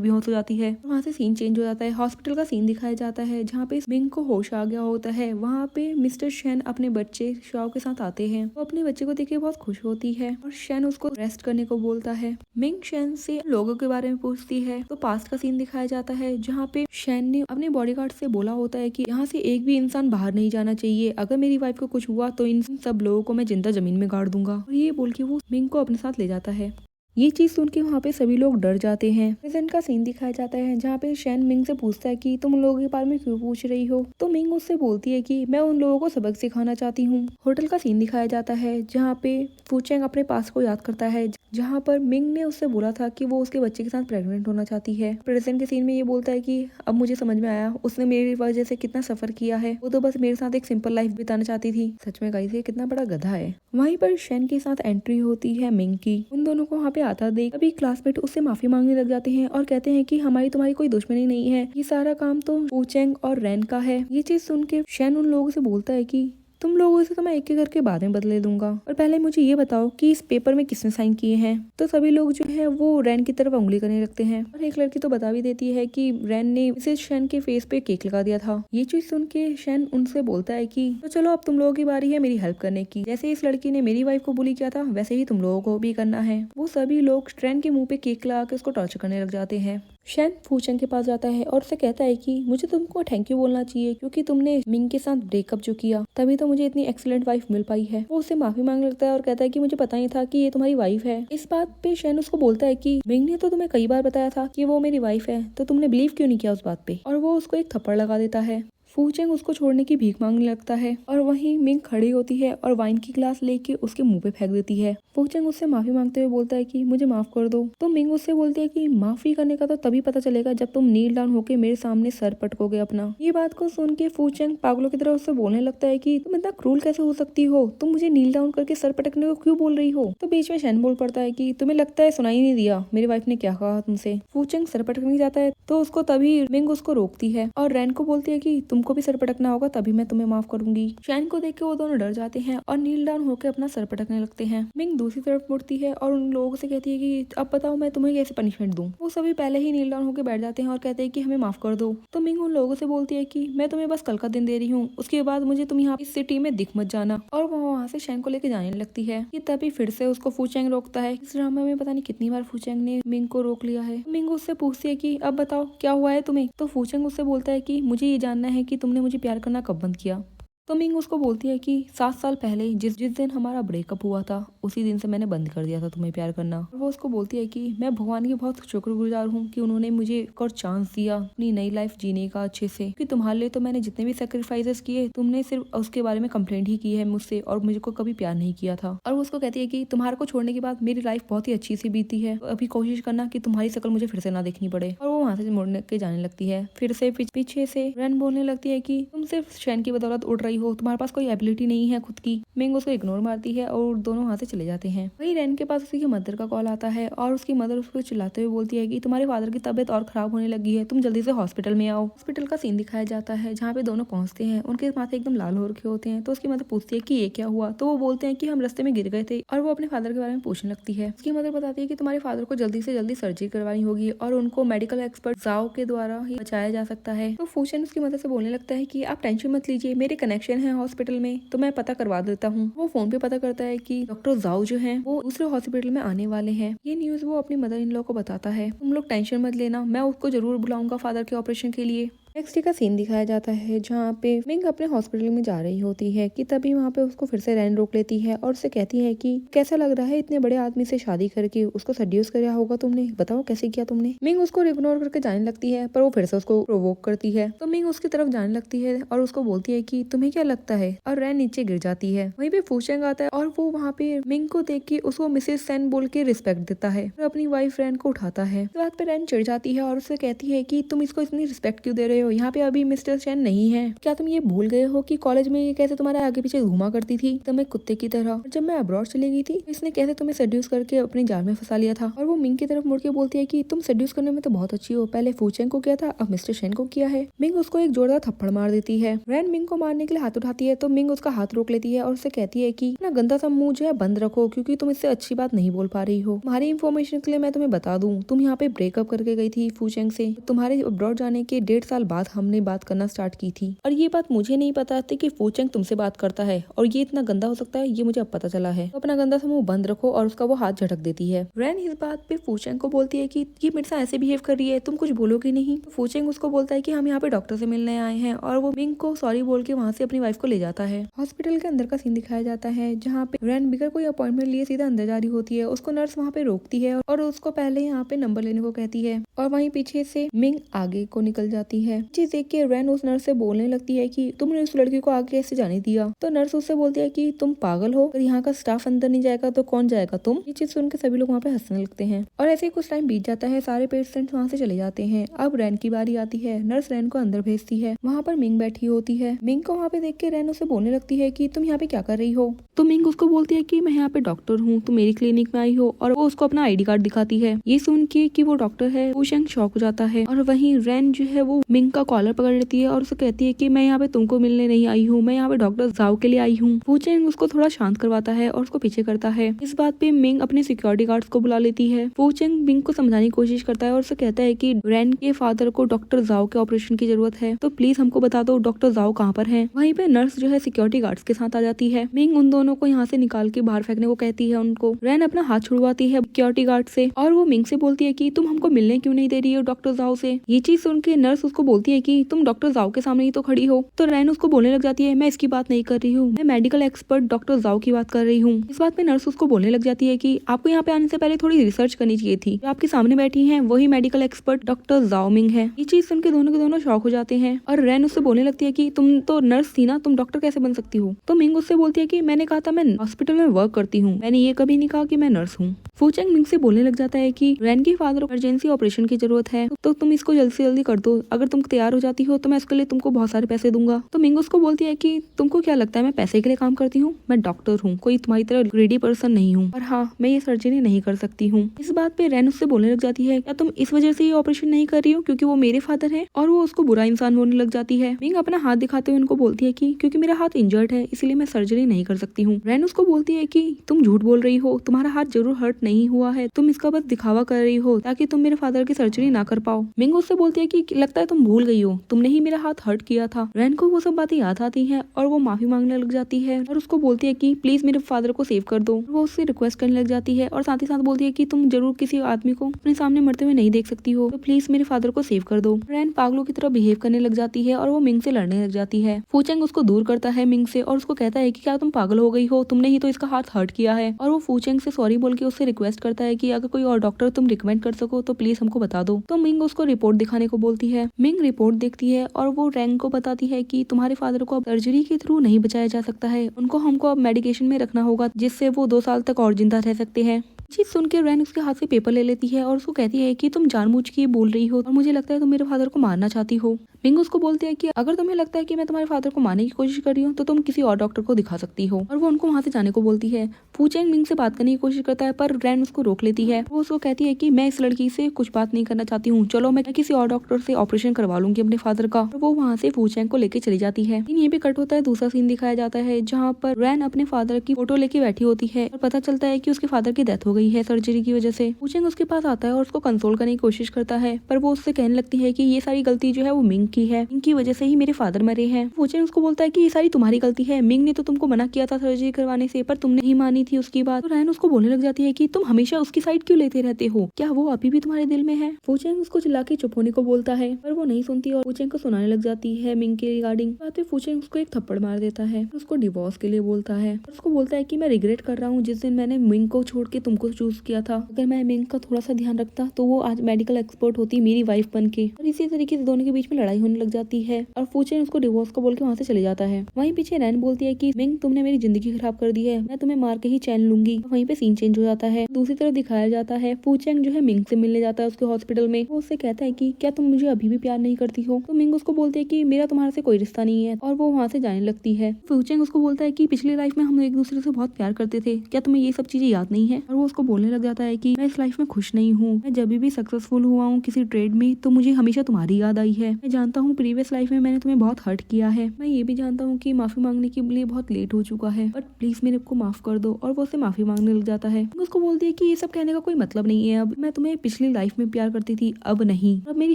बेहोश हो जाती है। वहाँ से सीन चेंज हो जाता है, हॉस्पिटल का सीन दिखाया जाता है जहाँ पे मिंग को होश आ गया होता है। वहाँ पे मिस्टर शैन अपने बच्चे शाओ के साथ आते हैं। वो अपने बच्चे को देख के बहुत खुश होती है और शैन उसको रेस्ट करने को बोलता है। मिंग शैन से लोगों के बारे में पूछती है तो पास्ट का सीन दिखाया जाता है जहाँ पे शैन ने अपने बॉडीगार्ड से बोला होता है कि यहाँ से एक भी इंसान बाहर नहीं जाना चाहिए, अगर मेरी वाइफ को कुछ हुआ तो इन सब लोगों को मैं जिंदा जमीन में गाड़ दूंगा। और ये बोल के वो मिंग को अपने साथ ले जाता है। ये चीज सुन के वहाँ पे सभी लोग डर जाते हैं। प्रेजेंट का सीन दिखाया जाता है जहाँ पे शैन मिंग से पूछता है कि तुम लोगों के बारे में क्यों पूछ रही हो, तो मिंग उससे बोलती है कि मैं उन लोगों को सबक सिखाना चाहती हूँ। होटल का सीन दिखाया जाता है जहाँ पे फूचेंग अपने पास को याद करता है जहाँ पर मिंग ने उससे बोला था कि वो उसके बच्चे के साथ प्रेग्नेंट होना चाहती है। प्रेजेंट के सीन में ये बोलता है कि अब मुझे समझ में आया उसने मेरी वजह से कितना सफर किया है, वो तो बस मेरे साथ एक सिंपल लाइफ बिताना चाहती थी। सच में गाइस ये कितना बड़ा गधा है। वहीं पर शैन के साथ एंट्री होती है मिंग की। उन दोनों को वहाँ पे आता देख अभी क्लासमेट उससे माफी मांगने लग जाते हैं और कहते हैं कि हमारी तुम्हारी कोई दुश्मनी नहीं है, ये सारा काम तो फूचेंग और रेन का है। ये चीज सुन के शैन उन लोगों से बोलता है कि तुम लोगों से तो मैं एक एक करके बाद में बदले दूंगा, और पहले मुझे ये बताओ कि इस पेपर में किसने साइन किए हैं। तो सभी लोग जो है वो रैन की तरफ उंगली करने लगते हैं और एक लड़की तो बता भी देती है कि रैन ने मिसेस शैन के फेस पे केक लगा दिया था। ये चीज सुन के शैन उनसे बोलता है कि तो चलो अब तुम लोगों की बारी है मेरी हेल्प करने की, जैसे इस लड़की ने मेरी वाइफ को बुली किया था वैसे ही तुम लोगों को भी करना है। वो सभी लोग रैन के मुंह पे केक लगा के उसको टॉर्चर करने लग जाते हैं। शैन फूचेंग के पास जाता है और उसे कहता है कि मुझे तुमको थैंक यू बोलना चाहिए क्योंकि तुमने मिंग के साथ ब्रेकअप जो किया तभी तो मुझे इतनी एक्सीलेंट वाइफ मिल पाई है। वो उससे माफी मांग लगता है और कहता है कि मुझे पता नहीं था कि ये तुम्हारी वाइफ है। इस बात पे शैन उसको बोलता है कि मिंग ने तो तुम्हें कई बार बताया था कि वो मेरी वाइफ है, तो तुमने बिलीव क्यों नहीं किया उस बात पे। और वो उसको एक थप्पड़ लगा देता है। फूचेंग उसको छोड़ने की भीख मांगने लगता है और वहीं मिंग खड़ी होती है और वाइन की ग्लास लेके उसके मुंह पे फेंक देती है। फूचेंग उससे माफी मांगते हुए बोलता है कि मुझे माफ कर दो। तो मिंग उससे बोलती है कि माफी करने का तो तभी पता चलेगा जब तुम नील डाउन होके मेरे सामने सर पटकोगे अपना। ये बात को सुन के फूचेंग पागलों की तरह उससे बोलने लगता है कि तुम इतना क्रूल कैसे हो सकती हो, तुम मुझे नील डाउन करके सर पटकने को क्यों बोल रही हो। तो बीच में शैन बोल पड़ता है कि तुम्हें लगता है सुनाई नहीं दिया मेरी वाइफ ने क्या कहा तुमसे। फूचेंग सर पटकने जाता है तो उसको तभी मिंग उसको रोकती है और रैन को बोलती है कि तुमको भी सर पटकना होगा तभी मैं तुम्हें माफ करूंगी। शैन को देख के वो दोनों डर जाते हैं और नील डाउन होकर अपना सर पटकने लगते हैं। मिंग दूसरी तरफ मुड़ती है और उन लोगों से कहती है कि अब बताओ मैं तुम्हें कैसे पनिशमेंट दूं। वो सभी पहले ही नील डाउन होकर बैठ जाते हैं और कहते हैं कि हमें माफ कर दो। तो मिंग उन लोगों से बोलती है कि मैं तुम्हें बस कल का दिन दे रही हूँ, उसके बाद मुझे तुम यहाँ इस सिटी में दिख मत जाना। और वो वहाँ से शैन को लेके जाने लगती है कि तभी फिर से उसको फूचेंग रोकता है। इस ड्रामा में पता नहीं कितनी बार फूचेंग ने मिंग को रोक लिया है। मिंग उससे पूछती है कि अब बताओ क्या हुआ है तुम्हें। तो फूचेंग उससे बोलता है कि मुझे ये जानना है कि तुमने मुझे प्यार करना कब बंद किया। तो मिंग उसको बोलती है कि 7 साल पहले जिस दिन हमारा ब्रेकअप हुआ था उसी दिन से मैंने बंद कर दिया था तुम्हें प्यार करना। और वो उसको बोलती है कि मैं भगवान की बहुत शुक्रगुजार हूँ कि उन्होंने मुझे एक और चांस दिया अपनी नई लाइफ जीने का अच्छे से, कि तुम्हारे लिए तो मैंने जितने भी सेक्रीफाइसेस किए तुमने सिर्फ उसके बारे में कंप्लेंट ही की है मुझसे और मुझे को कभी प्यार नहीं किया था। और वो उसको कहती है कि तुम्हारे को छोड़ने के बाद मेरी लाइफ बहुत ही अच्छी सी बीती है, अभी कोशिश करना कि तुम्हारी शक्ल मुझे फिर से ना देखनी पड़े। और वो वहाँ से मुड़ने के जाने लगती है। फिर से पीछे से रैन बोलने लगती है कि तुम सिर्फ शैन की बदौलत उड़ रही हो, तुम्हारे पास कोई एबिलिटी नहीं है खुद की। मिंग उसको इग्नोर मारती है और दोनों वहाँ से चले जाते हैं। वहीं रैन के पास उसकी मदर का कॉल आता है और उसकी मदर उसको चिल्लाते हुए बोलती है कि तुम्हारे फादर की तबीयत और खराब होने लगी है, तुम जल्दी से हॉस्पिटल में आओ। हॉस्पिटल का सीन दिखाया जाता है जहाँ पे दोनों पहुंचते हैं। उनके माथे एकदम लाल हो रखे होते हैं। तो उसकी मदर पूछती है कि ये क्या हुआ। तो वो बोलते हैं कि हम रास्ते में गिर गए थे। और वो अपने फादर के बारे में पूछने लगती है। उसकी मदर बताती है कि तुम्हारे फादर को जल्दी से जल्दी सर्जरी करवानी होगी और उनको मेडिकल एक्सपर्ट जाओ के द्वारा ही बचाया जा सकता है। तो फूचेन उसकी मदर से बोलने लगता है कि आप टेंशन मत लीजिए, मेरे कनेक्शन है हॉस्पिटल में तो मैं पता करवा देता हूँ। वो फोन पे पता करता है कि डॉक्टर जाओ जो हैं वो दूसरे हॉस्पिटल में आने वाले हैं। ये न्यूज वो अपनी मदर इन लॉ को बताता है। तुम लोग टेंशन मत लेना, मैं उसको जरूर बुलाऊंगा फादर के ऑपरेशन के लिए। नेक्स्ट डे का सीन दिखाया जाता है जहाँ पे मिंग अपने हॉस्पिटल में जा रही होती है कि तभी वहाँ पे उसको फिर से रैन रोक लेती है और उससे कहती है कि कैसा लग रहा है इतने बड़े आदमी से शादी करके, उसको सेड्यूस किया होगा तुमने, बताओ कैसे किया तुमने। मिंग उसको इग्नोर करके जाने लगती है पर वो फिर से उसको प्रोवोक करती है तो मिंग उसकी तरफ जाने लगती है और उसको बोलती है कि तुम्हें क्या लगता है, और रैन नीचे गिर जाती है। वहीं पे फूचेंग आता है और वो वहाँ पे मिंग को देख के उसको मिसेस सेन बोल के रिस्पेक्ट देता है और अपनी वाइफ रैन को उठाता है। इस बात पे रैन चिढ़ जाती है और उससे कहती है कि तुम इसको इतनी रिस्पेक्ट क्यों दे रहे हो, यहाँ पे अभी मिस्टर सेन नहीं है, क्या तुम ये भूल गए हो कि कॉलेज में ये कैसे तुम्हारे आगे पीछे घुमा करती थी तुम एक कुत्ते की तरह, जब मैं अब्रॉड चली गई थी इसने कैसे तुम्हें सेड्यूस करके अपने जाल में फंसा लिया था। और वो मिंग की तरफ मुड़ के बोलती है कि तुम सेड्यूस करने में तो बहुत अच्छी हो, पहले फूचेंग को किया था अब मिस्टर शेन को किया है। मिंग उसको एक जोरदार थप्पड़ मार देती है। रैन मिंग को मारने के लिए हाथ उठाती है तो मिंग उसका हाथ रोक लेती है और उससे कहती है कि अपना गंदा सा मुंह जो है बंद रखो, क्योंकि तुम इससे अच्छी बात नहीं बोल पा रही हो। तुम्हारी इन्फॉर्मेशन के लिए मैं तुम्हें बता दूं, तुम यहाँ पे ब्रेकअप करके गई थी फूचेंग से, तुम्हारे अब्रॉड जाने के 1.5 साल बाद हमने बात करना स्टार्ट की थी और ये बात मुझे नहीं पता थी कि फूचेंग तुमसे बात करता है और ये इतना गंदा हो सकता है, ये मुझे अब पता चला है, तो अपना गंदा सा मुंह बंद रखो। और उसका वो हाथ झटक देती है। रैन इस बात पे फूचेंग को बोलती है कि ये मेरे साथ ऐसे बिहेव कर रही है, तुम कुछ बोलोगे नहीं। तो फूचेंग उसको बोलता है कि हम यहाँ पे डॉक्टर से मिलने आए हैं और वो मिंग को सॉरी बोल के वहाँ से अपनी वाइफ को ले जाता है। हॉस्पिटल के अंदर का सीन दिखाया जाता है जहाँ पे रैन बिगर कोई अपॉइंटमेंट लिए सीधा अंदर जा रही होती है। उसको नर्स वहाँ पे रोकती है और उसको पहले यहाँ पे नंबर लेने को कहती है और वहीं पीछे से मिंग आगे को निकल जाती है। चीज देख के रैन उस नर्स से बोलने लगती है कि तुमने उस लड़की को आगे कैसे जाने दिया। तो नर्स उससे बोलती है कि तुम पागल हो, अगर यहाँ का स्टाफ अंदर नहीं जाएगा तो कौन जाएगा तुम। ये चीज सुन के सभी लोग वहाँ पे हंसने लगते हैं और ऐसे ही कुछ टाइम बीत जाता है, सारे पेशेंट्स वहाँ से चले जाते हैं। अब रैन की बारी आती है। नर्स रैन को अंदर भेजती है। वहाँ पर मिंग बैठी होती है। मिंग को वहाँ पे देख के रैन उसे बोलने लगती है कि तुम यहाँ पे क्या कर रही हो। तो मिंग उसको बोलती है कि मैं यहाँ पे डॉक्टर हूँ, तुम मेरी क्लिनिक में आई हो, और वो उसको अपना आईडी कार्ड दिखाती है। ये सुन के कि वो डॉक्टर है फूचेंग शॉक हो जाता है और वहीं रैन जो है वो मिंग का कॉलर पकड़ लेती है और उसे कहती है कि मैं यहाँ पे तुमको मिलने नहीं आई हूँ, मैं यहाँ पे डॉक्टर जाओ के लिए आई हूँ। फूचेंग उसको थोड़ा शांत करवाता है और उसको पीछे करता है। इस बात पे मिंग अपने सिक्योरिटी गार्ड्स को बुला लेती है। फूचेंग मिंग को समझाने की कोशिश करता है और उसे कहता है कि रैन के फादर को डॉक्टर जाओ के ऑपरेशन की जरूरत है, तो प्लीज हमको बता दो डॉक्टर जाओ कहाँ पर है। वहीं पे नर्स जो है सिक्योरिटी गार्ड्स के साथ आ जाती है। मिंग उन दोनों को यहाँ से निकाल के बाहर फेंकने को कहती है उनको। रैन अपना हाथ छुड़वाती है सिक्योरिटी गार्ड से और वो मिंग से बोलती है कि तुम हमको मिलने क्यों नहीं दे रही हो डॉक्टर जाओ से। ये चीज सुन के नर्स उसको बोलती है कि तुम डॉक्टर जाओ के सामने ही तो खड़ी हो। तो रैन उसको बोलने लग जाती है मैं इसकी बात नहीं कर रही हूँ, मैं मेडिकल एक्सपर्ट डॉक्टर जाओ की बात कर रही हूँ। इस बात पे नर्स उसको बोलने लग जाती है कि आपको यहाँ पे आने से पहले थोड़ी रिसर्च करनी चाहिए थी, जो आपके सामने बैठी है वही मेडिकल एक्सपर्ट डॉक्टर जाओ मिंग है। ये चीज सुन के दोनों के दोनों शॉक हो जाते हैं और रैन उससे बोलने लगती है कि तुम तो नर्स थी ना, तुम डॉक्टर कैसे बन सकती हो। तो मिंग उससे बोलती है कि मैंने कहा था मैं हॉस्पिटल में वर्क करती हूँ, मैंने ये कभी नहीं कहा कि मैं नर्स हूँ। फूचेंग मिंग से बोलने लग जाता है कि रैन के फादर को अर्जेंसी ऑपरेशन की जरूरत है, तो तुम इसको जल्दी से जल्दी कर दो, अगर तुम तैयार हो जाती हो तो मैं इसके लिए तुमको बहुत सारे पैसे दूंगा। तो मिंग उसको बोलती है कि तुमको क्या लगता है मैं पैसे के लिए काम करती हूँ, मैं डॉक्टर हूँ, कोई तुम्हारी तरह ग्रीडी पर्सन नहीं हूँ, और हाँ मैं ये सर्जरी नहीं कर सकती हूँ। इस बात पे रैन उससे बोलने लग जाती है क्या तुम इस वजह से ये ऑपरेशन नहीं कर रही हो क्योंकि वो मेरे फादर है, और वो उसको बुरा इंसान बोलने लग जाती है। मिंग अपना हाथ दिखाते हुए उनको बोलती है कि क्योंकि मेरा हाथ इंजर्ड है इसलिए मैं सर्जरी नहीं कर सकती हूँ। रैन उसको बोलती है कि तुम झूठ बोल रही हो, तुम्हारा हाथ जरूर हर्ट नहीं हुआ है, तुम इसका बस दिखावा कर रही हो ताकि तुम मेरे फादर की सर्जरी ना कर पाओ। मिंग उससे बोलती है कि लगता है तुम भूल गई हो, तुमने ही मेरा हाथ हर्ट किया था। रैन को वो सब बातें याद आती हैं और वो माफी मांगने लग जाती है और उसको बोलती है कि प्लीज मेरे फादर को सेव कर दो। वो उससे रिक्वेस्ट करने लग जाती है और साथ ही साथ बोलती है कि तुम जरूर किसी आदमी को अपने सामने मरते हुए नहीं देख सकती हो, तो प्लीज मेरे फादर को सेव कर दो। रैन पागलों की तरह बिहेव करने लग जाती है और वो मिंग से लड़ने लग जाती है। फूचेंग उसको दूर करता है मिंग से और उसको कहता है कि क्या तुम पागल हो गई हो, तुमने ही तो इसका हाथ हर्ट किया है। और वो फूचेंग से सॉरी बोल के उससे रिक्वेस्ट करता है कि अगर कोई और डॉक्टर तुम रिकमेंड कर सको तो प्लीज हमको बता दो। तो मिंग उसको रिपोर्ट दिखाने को बोलती है। मिंग रिपोर्ट देखती है और वो रैन को बताती है कि तुम्हारे फादर को अब सर्जरी के थ्रू नहीं बचाया जा सकता है, उनको हमको अब मेडिकेशन में रखना होगा जिससे वो 2 साल तक और जिंदा रह सकते हैं। चीज सुन के रैन उसके हाथ से पेपर ले लेती है और उसको कहती है कि तुम जानबूझ के बोल रही हो और मुझे लगता है तुम मेरे फादर को मारना चाहती हो। मिंग उसको बोलती है कि अगर तुम्हें लगता है कि मैं तुम्हारे फादर को मारने की कोशिश कर रही हूँ तो तुम किसी और डॉक्टर को दिखा सकती हो, और वो उनको वहाँ से जाने को बोलती है। फूचेंग मिंग से बात करने की कोशिश करता है पर रैन उसको रोक लेती है। वो उसको कहती है कि मैं इस लड़की से कुछ बात नहीं करना चाहती हूँ, चलो मैं किसी और डॉक्टर से ऑपरेशन करवा लूंगी अपने फादर का। वो वहाँ से फूचेंग को लेके चली जाती है। ये भी कट होता है, दूसरा सीन दिखाया जाता है जहाँ पर रैन अपने फादर की फोटो लेके बैठी होती है और पता चलता है कि उसके फादर की डेथ हो गई है सर्जरी की वजह से। फूचेंग उसके पास आता है और उसको कंसोल करने की कोशिश करता है पर वो उससे कहने लगती है कि ये सारी गलती जो है वो मिंग की है, मिंग की वजह से ही मेरे फादर मरे हैं। फूचेंग उसको बोलता है कि ये सारी तुम्हारी गलती है, मिंग ने तो तुमको मना किया था सर्जरी करवाने से पर तुमने ही मानी रही थी उसकी बात, तो रैन उसको बोलने लग जाती है कि तुम हमेशा उसकी साइड क्यों लेते रहते हो, क्या वो अभी भी तुम्हारे दिल में है। फूचेंग उसको चिल्ला के चुप होने को बोलता है पर वो नहीं सुनती और फूचेंग को सुनाने लग जाती है मिंग के रिगार्डिंग। बाद में फूचेंग उसको एक थप्पड़ मार देता है, उसको डिवोर्स के लिए बोलता है और उसको बोलता है कि मैं रिग्रेट कर रहा हूँ जिस दिन मैंने मिंग को छोड़ के तुमको चूज किया था। अगर मैं मिंग का थोड़ा सा ध्यान रखता तो वो आज मेडिकल एक्सपर्ट होती मेरी वाइफ बन के। और इसी तरीके से दोनों के बीच में लड़ाई होने लग जाती है और फूचेंग उसको डिवोर्स को बोल के वहाँ से चले जाता है। वहीं पीछे रैन बोलती है कि मिंग तुमने मेरी जिंदगी खराब कर दी है, मैं तुम्हें मार के ही चैन लूंगी। वहीं पे सीन चेंज हो जाता है। दूसरी तरफ दिखाया जाता है फूचेंग जो है मिंग से मिलने जाता है उसके हॉस्पिटल में। वो उससे कहता है कि क्या तुम मुझे अभी भी प्यार नहीं करती हो। तो मिंग उसको बोलती है कि मेरा तुम्हारे से कोई रिश्ता नहीं है और वो वहाँ से जाने लगती है। फूचेंग उसको बोलता है कि पिछली लाइफ में हम एक दूसरे से बहुत प्यार करते थे, क्या तुम्हें ये सब चीजें याद नहीं है। और वो उसको बोलने लग जाता है कि मैं इस लाइफ में खुश नहीं हूँ, मैं जब भी सक्सेसफुल हुआ हूँ किसी ट्रेड में तो मुझे हमेशा तुम्हारी याद आई है। मैं जानता हूँ प्रीवियस लाइफ में मैंने तुम्हें बहुत हर्ट किया है, मैं ये भी जानता हूँ कि माफी मांगने के लिए बहुत लेट हो चुका है, बट प्लीज मेरे को माफ कर दो। और वो उससे माफी मांगने लग जाता है। उसको बोलती है कि ये सब कहने का कोई मतलब नहीं है, अब मैं तुम्हें पिछली लाइफ में प्यार करती थी, अब नहीं, अब मेरी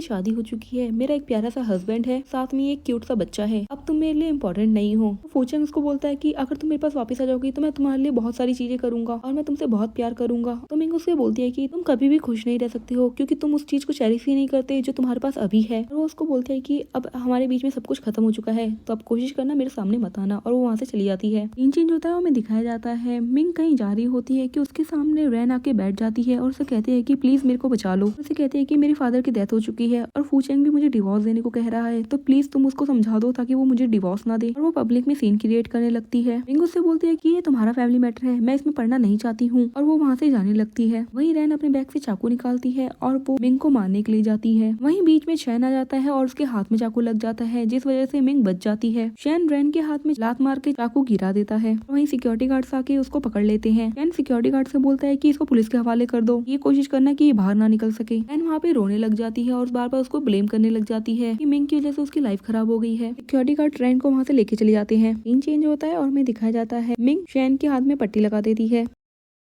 शादी हो चुकी है, मेरा एक प्यारा सा हस्बैंड है, साथ में एक क्यूट सा बच्चा है, अब तुम मेरे लिए इम्पोर्टेंट नहीं हो। फूचेंग उसको बोलता है कि अगर तुम मेरे पास वापस आ जाओगी तो मैं तुम्हारे लिए बहुत सारी चीजें करूंगा और मैं तुमसे बहुत प्यार करूंगा। तो मिंग उससे बोलती है कि तुम कभी भी खुश नहीं रह सकते हो क्योंकि तुम उस चीज को चेरिश ही नहीं करते जो तुम्हारे पास अभी है। और वो उसको बोलते है कि अब हमारे बीच में सब कुछ खत्म हो चुका है, तो अब कोशिश करना मेरे सामने मत आना। और वो वहाँ से चली जाती है। सीन चेंज होता है, हमें दिखाया जाता है मिंग कहीं जा रही होती है कि उसके सामने रैन आके बैठ जाती है और उसे कहते हैं कि प्लीज मेरे को बचा लो। उसे कहते हैं कि मेरे फादर की डेथ हो चुकी है और फूचेंग भी मुझे डिवोर्स देने को कह रहा है, तो प्लीज तुम उसको समझा दो ताकि वो मुझे डिवोर्स ना दे। और वो पब्लिक में सीन क्रिएट करने लगती है। मिंग उससे बोलती है कि ये तुम्हारा फैमिली मैटर है, मैं इसमें पढ़ना नहीं चाहती हूँ। और वो वहाँ से जाने लगती है। वहीं रैन अपने बैग से चाकू निकालती है और वो मिंग को मारने के लिए जाती है। वहीं बीच में शैन आ जाता है और उसके हाथ में चाकू लग जाता है जिस वजह से मिंग बच जाती है। शैन रैन के हाथ में लात मार के चाकू गिरा देता है। वहीं सिक्योरिटी गार्ड्स आके उसको पकड़ लेते हैं। शैन सिक्योरिटी गार्ड से बोलता है कि इसको पुलिस के हवाले कर दो, ये कोशिश करना कि ये बाहर ना निकल सके। शैन वहाँ पे रोने लग जाती है और बार बार उसको ब्लेम करने लग जाती है कि मिंग की वजह से उसकी लाइफ खराब हो गई है। सिक्योरिटी गार्ड रैन को वहाँ से लेके चले जाते हैं। सीन चेंज होता है और हमें दिखाया जाता है मिंग शैन के हाथ में पट्टी लगा देती है।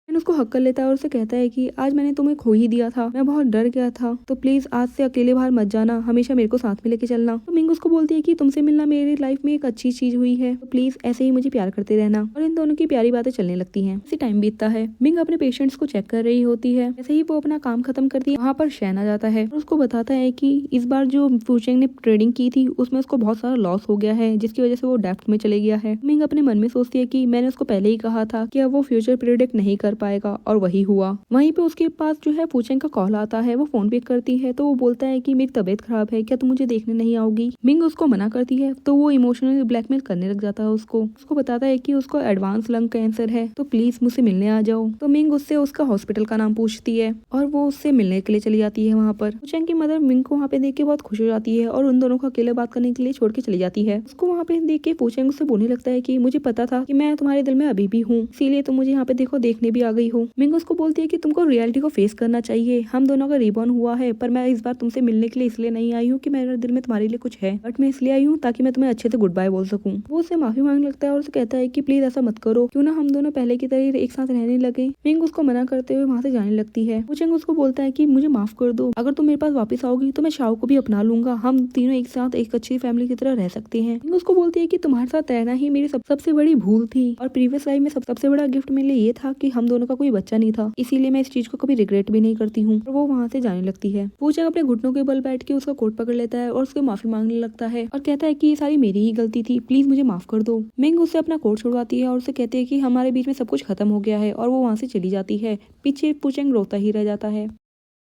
उसको हक कर लेता है और उसे कहता है कि आज मैंने तुम्हें खो ही दिया था, मैं बहुत डर गया था, तो प्लीज आज से अकेले बाहर मत जाना, हमेशा मेरे को साथ में लेके चलना। तो मिंग उसको बोलती है कि तुमसे मिलना मेरी लाइफ में एक अच्छी चीज हुई है, तो प्लीज ऐसे ही मुझे प्यार करते रहना। और इन दोनों की प्यारी बातें चलने लगती हैं। इसी टाइम बीतता है। मिंग अपने पेशेंट्स को चेक कर रही होती है। जैसे ही वो अपना काम खत्म करती है वहाँ पर शैन आ जाता है और उसको बताता है कि इस बार जो फूचेंग ने ट्रेडिंग की थी उसमें उसको बहुत सारा लॉस हो गया है जिसकी वजह से वो डेप्थ में चले गया है। मिंग अपने मन में सोचती है कि मैंने उसको पहले ही कहा था कि अब वो फ्यूचर प्रेडिक्ट नहीं कर पाएगा और वही हुआ। वहीं पे उसके पास जो है फूचेंग का कॉल आता है। वो फोन पिक करती है तो वो बोलता है कि मेरी तबीयत खराब है, क्या तुम मुझे देखने नहीं आओगी। मिंग उसको मना करती है तो वो इमोशनली ब्लैकमेल करने लग जाता है। उसको बताता है कि उसको एडवांस लंग कैंसर है, तो प्लीज मुझसे मिलने आ जाओ। तो मिंग उससे उसका हॉस्पिटल का नाम पूछती है और वो उससे मिलने के लिए चली जाती है। वहाँ पर फूचेंग की मदर मिंग को वहाँ पे देख के बहुत खुश हो जाती है और उन दोनों को अकेले बात करने के लिए छोड़ के चली जाती है। उसको वहाँ पे देख के फूचेंग उससे बोलने लगता है कि मुझे पता था कि मैं तुम्हारे दिल में अभी भी हूँ, इसीलिए तुम मुझे यहाँ पे देखो देखने भी आ गई हो। मिंग उसको बोलती है कि तुमको रियलिटी को फेस करना चाहिए, हम दोनों का रिबॉर्न हुआ है, पर मैं इस बार तुमसे मिलने के लिए इसलिए नहीं आई हूँ कि मेरे दिल में तुम्हारे लिए कुछ है, बट मैं इसलिए आई हूँ ताकि मैं तुम्हें अच्छे से गुड बाय बोल सकूँ। वो उससे माफी मांगने लगता है और उसे कहता है कि प्लीज ऐसा मत करो, क्यों ना हम दोनों पहले की तरह एक साथ रहने लगे। मिंग उसको मना करते हुए वहाँ से जाने लगती है। फूचेंग उसको बोलता है कि मुझे माफ कर दो, अगर तुम मेरे पास वापस आओगी तो मैं शाओ को भी अपना लूंगा, हम तीनों एक साथ एक अच्छी फैमिली की तरह रह सकते हैं। मिंग उसको बोलती है कि तुम्हारे साथ रहना ही मेरी सबसे बड़ी भूल थी और प्रीवियस लाइफ में सबसे बड़ा गिफ्ट मेरे लिए ये था कि हम दोनों का कोई बच्चा नहीं था, इसीलिए मैं इस चीज को कभी रिग्रेट भी नहीं करती हूँ। और वो वहाँ से जाने लगती है। फूचेंग अपने घुटनों के बल बैठ के उसका कोट पकड़ लेता है और उसके माफी मांगने लगता है और कहता है कि ये सारी मेरी ही गलती थी, प्लीज मुझे माफ कर दो। मिंग उससे अपना कोट छुड़वाती है और उसे कहती है कि हमारे बीच में सब कुछ खत्म हो गया है और वो वहाँ से चली जाती है। पीछे फूचेंग रोता ही रह जाता है।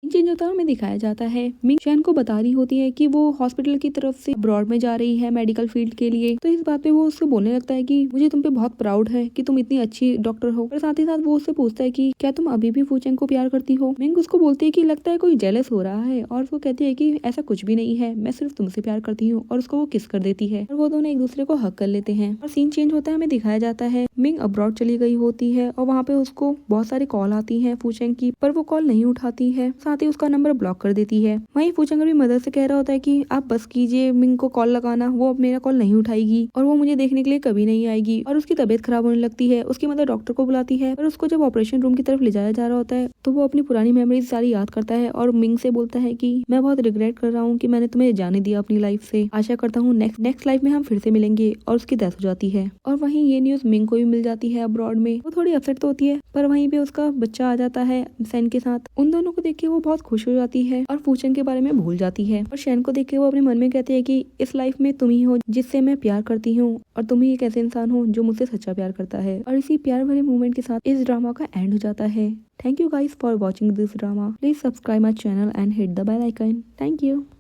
चेंज होता है, हमें दिखाया जाता है मिंग शैन को बता रही होती है कि वो हॉस्पिटल की तरफ से अब्रॉड में जा रही है मेडिकल फील्ड के लिए। तो इस बात पे वो उससे बोलने लगता है कि मुझे तुम पे बहुत प्राउड है कि तुम इतनी अच्छी डॉक्टर हो। और साथ ही साथ वो उससे पूछता है कि क्या तुम अभी भी फूचेंग को प्यार करती हो। मिंग उसको बोलती है कि लगता है कोई जेलस हो रहा है और वो कहती है कि ऐसा कुछ भी नहीं है, मैं सिर्फ तुमसे प्यार करती हूँ। और उसको वो किस कर देती है और वो दोनों एक दूसरे को हक कर लेते हैं। और सीन चेंज होता है, हमें दिखाया जाता है मिंग अब्रॉड चली गई होती है और वहाँ पे उसको बहुत सारी कॉल आती है फूचेंग की, पर वो कॉल नहीं उठाती है। आते ही उसका नंबर ब्लॉक कर देती है। वहीं फूचंग भी मदर से कह रहा होता है कि आप बस कीजिए, मिंग को कॉल लगाना, वो अब मेरा कॉल नहीं उठाएगी और वो मुझे देखने के लिए कभी नहीं आएगी। और उसकी तबीयत खराब होने लगती है। उसकी मदर डॉक्टर को बुलाती है और उसको जब ऑपरेशन रूम की तरफ ले जाया जा रहा होता है तो वो अपनी पुरानी मेमोरीज सारी याद करता है और मिंग से बोलता है कि मैं बहुत रिग्रेट कर रहा हूँ कि मैंने तुम्हें जाने दिया अपनी लाइफ से। आशा करता हूँ नेक्स्ट लाइफ में हम फिर से मिलेंगे। और उसकी डेथ हो जाती है। और वहीं ये न्यूज मिंग को भी मिल जाती है अब्रॉड में। वो थोड़ी अपसेट तो होती है पर वहीं पे उसका बच्चा आ जाता है सैन के साथ। उन दोनों को देख के वो बहुत खुश हो जाती है और फूचंग के बारे में भूल जाती है। और शैन को देख के वो अपने मन में कहती है कि इस लाइफ में तुम ही हो जिससे मैं प्यार करती हूँ और तुम ही एक ऐसे इंसान हो जो मुझसे सच्चा प्यार करता है। और इसी प्यार भरे मोमेंट के साथ इस ड्रामा का एंड हो जाता है। Thank you guys for watching this drama. Please subscribe my channel and hit the bell icon. Thank you.